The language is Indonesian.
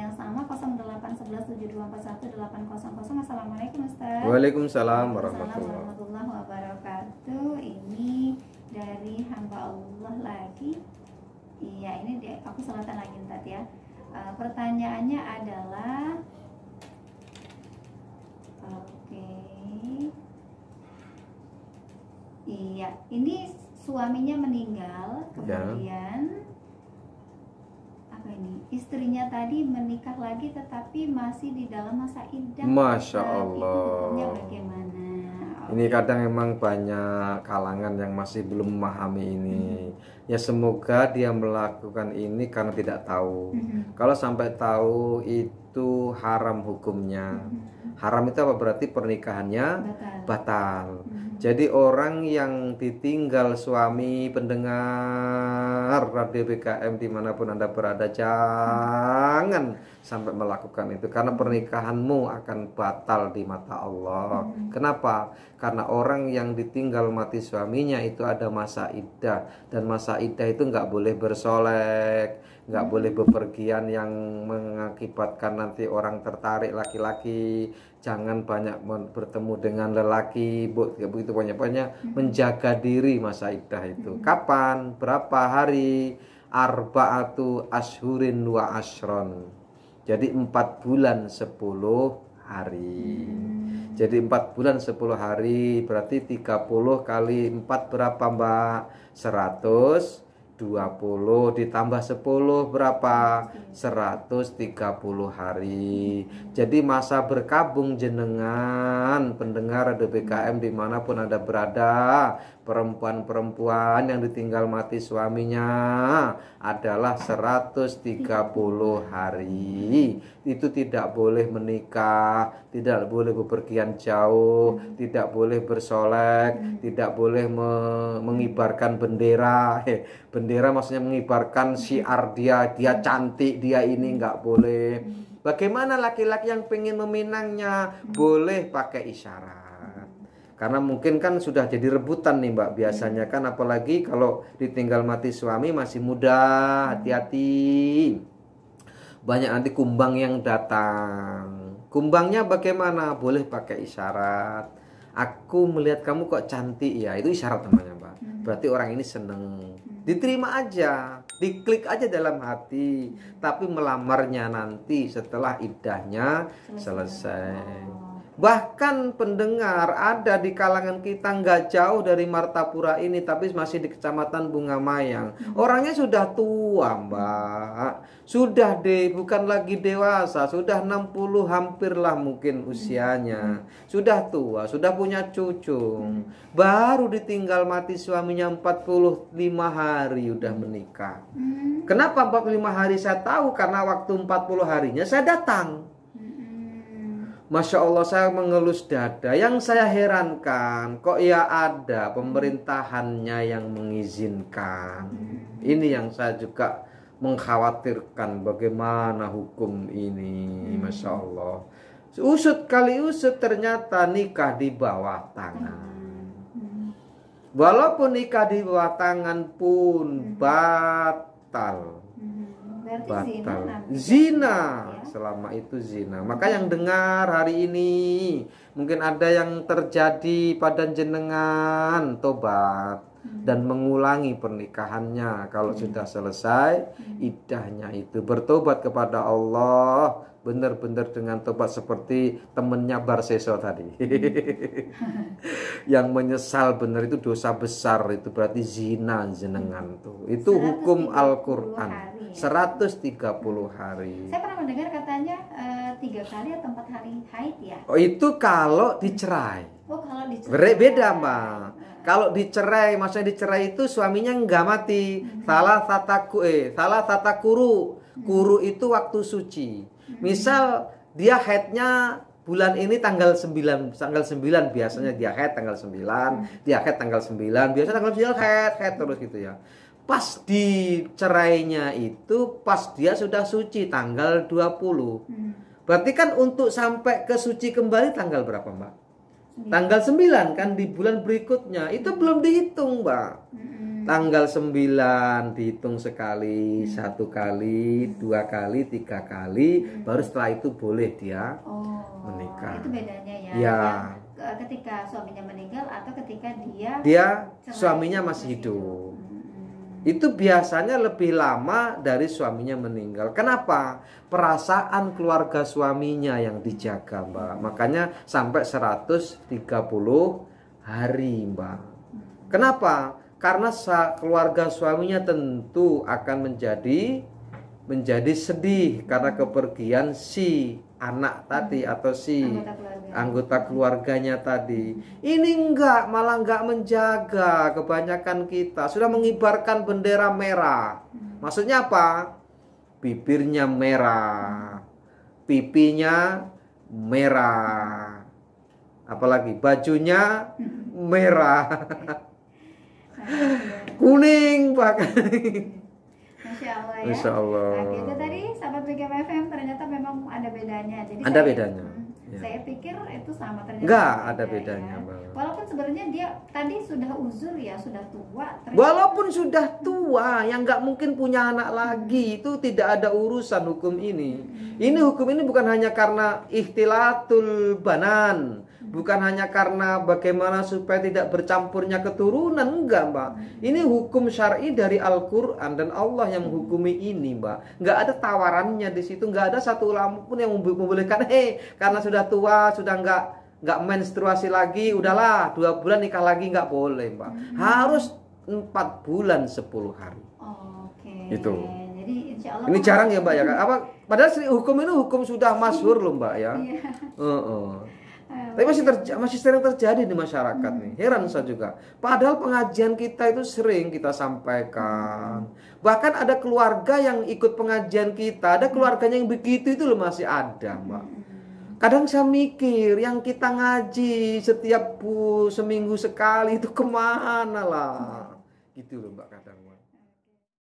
yang sama 081172418000. Assalamualaikum Ustaz. Waalaikumsalam warahmatullahi wabarakatuh. Ini dari hamba Allah lagi. Iya, ini aku selatan lagi Ustaz ya. Pertanyaannya adalah oke. Iya, ini suaminya meninggal, kemudian apa ini? Istrinya tadi menikah lagi tetapi masih di dalam masa iddah. Masya Allah. Itu hukumnya bagaimana? Ini kadang emang banyak kalangan yang masih belum memahami ini. Ya semoga dia melakukan ini karena tidak tahu. Kalau sampai tahu itu haram hukumnya. Haram itu apa? Berarti pernikahannya batal. Jadi orang yang ditinggal suami, pendengar Radio BKM dimanapun Anda berada, jangan sampai melakukan itu, karena pernikahanmu akan batal di mata Allah. Kenapa? Karena orang yang ditinggal mati suaminya itu ada masa iddah, dan masa iddah itu nggak boleh bersolek, nggak boleh bepergian yang mengakibatkan nanti orang tertarik laki-laki. Jangan banyak bertemu dengan lelaki, begitu banyak-banyak. Menjaga diri masa iddah itu. Kapan? Berapa hari? Arba'atu ashhurin wa ashron. Jadi 4 bulan 10 hari. Jadi 4 bulan 10 hari berarti 30 kali 4 berapa Mbak? 120 ditambah 10 berapa? 130 hari. Jadi masa berkabung jenengan pendengar Radio BKM dimanapun Anda berada, perempuan-perempuan yang ditinggal mati suaminya adalah 130 hari. Itu tidak boleh menikah, tidak boleh bepergian jauh, tidak boleh bersolek, tidak boleh mengibarkan bendera. Bendera maksudnya mengibarkan syiar dia cantik, dia ini nggak boleh. Bagaimana laki-laki yang pengen meminangnya? Boleh pakai isyarat. Karena mungkin kan sudah jadi rebutan nih Mbak, biasanya kan, apalagi kalau ditinggal mati suami masih muda, hati-hati. Banyak nanti kumbang yang datang. Kumbangnya bagaimana? Boleh pakai isyarat. Aku melihat kamu kok cantik ya, itu isyarat namanya Mbak. Berarti orang ini seneng. Diterima aja, diklik aja dalam hati. Tapi melamarnya nanti setelah iddahnya selesai. Bahkan pendengar ada di kalangan kita nggak jauh dari Martapura ini, tapi masih di Kecamatan Bunga Mayang. Orangnya sudah tua Mbak, sudah bukan lagi dewasa, sudah 60 hampirlah mungkin usianya. Sudah tua, sudah punya cucu. Baru ditinggal mati suaminya 45 hari udah menikah. Kenapa 45 hari saya tahu? Karena waktu 40 harinya saya datang. Masya Allah, saya mengelus dada. Yang saya herankan, kok ya ada pemerintahannya yang mengizinkan. Ini yang saya juga mengkhawatirkan, bagaimana hukum ini. Masya Allah. Usut kali usut ternyata nikah di bawah tangan. Walaupun nikah di bawah tangan pun batal. Zina selama itu zina. Maka yang dengar hari ini, mungkin ada yang terjadi pada jenengan, tobat dan mengulangi pernikahannya. Kalau sudah selesai iddahnya itu, bertobat kepada Allah, benar-benar dengan tobat seperti temennya Barseso tadi. Yang menyesal benar, itu dosa besar, itu berarti zina jenengan tuh. Itu hukum Al-Qur'an. 130 hari. Saya pernah mendengar katanya 3 kali atau 4 hari haid ya. Oh, itu kalau dicerai. Oh, kalau dicerai. Beda Mbak. Kalau dicerai, maksudnya dicerai itu suaminya nggak mati. Salah tata kuru. Kuru itu waktu suci. Misal dia haidnya bulan ini tanggal 9 biasanya dia haid tanggal 9, dia haid tanggal 9, biasanya tanggal 9 haid terus gitu ya. Pas dicerainya itu pas dia sudah suci tanggal 20. Berarti kan untuk sampai ke suci kembali tanggal berapa Mbak? Tanggal 9 kan, di bulan berikutnya. Itu belum dihitung Mbak. Tanggal 9 dihitung sekali, 1 kali, 2 kali, 3 kali, baru setelah itu boleh dia menikah. Itu bedanya ya. Ya. Ketika suaminya meninggal atau ketika dia suaminya masih hidup. Itu biasanya lebih lama dari suaminya meninggal. Kenapa? Perasaan keluarga suaminya yang dijaga, Mbak. Makanya sampai 130 hari, Mbak. Kenapa? Karena keluarga suaminya tentu akan menjadi sedih karena kepergian si anak tadi atau si anggota keluarganya tadi. Ini malah enggak menjaga. Kebanyakan kita sudah mengibarkan bendera merah. Maksudnya apa? Bibirnya merah, pipinya merah, apalagi bajunya merah, kuning bahkan. Masya Allah ya. Masya Allah. Oke, itu tadi sahabat BGM FM ternyata memang ada bedanya. Jadi ada bedanya. Saya pikir itu sama, ternyata enggak ada bedanya, ya. Mbak. Walaupun sebenarnya dia tadi sudah uzur ya, sudah tua. Walaupun sudah tua, yang nggak mungkin punya anak lagi, itu tidak ada urusan hukum ini. Ini hukum ini bukan hanya karena ikhtilatul banan, bukan hanya karena bagaimana supaya tidak bercampurnya keturunan, enggak, Mbak. Ini hukum syar'i dari Al-Quran dan Allah yang menghukumi ini, Mbak. Nggak ada tawarannya di situ, nggak ada satu ulama pun yang membolehkan, karena sudah tua, sudah nggak menstruasi lagi, udahlah 2 bulan nikah lagi, nggak boleh, Mbak. Harus 4 bulan 10 hari. Oke. Itu. Jadi insya Allah ini jarang ya, Mbak ya. Padahal hukum ini hukum sudah masyhur loh, Mbak ya. Tapi masih sering terjadi di masyarakat nih. Heran saya juga. Padahal pengajian kita itu sering kita sampaikan. Bahkan ada keluarga yang ikut pengajian kita, ada keluarganya yang begitu itu loh masih ada, Mbak. Kadang saya mikir yang kita ngaji setiap seminggu sekali itu kemana lah, gitu loh, Mbak, kadang.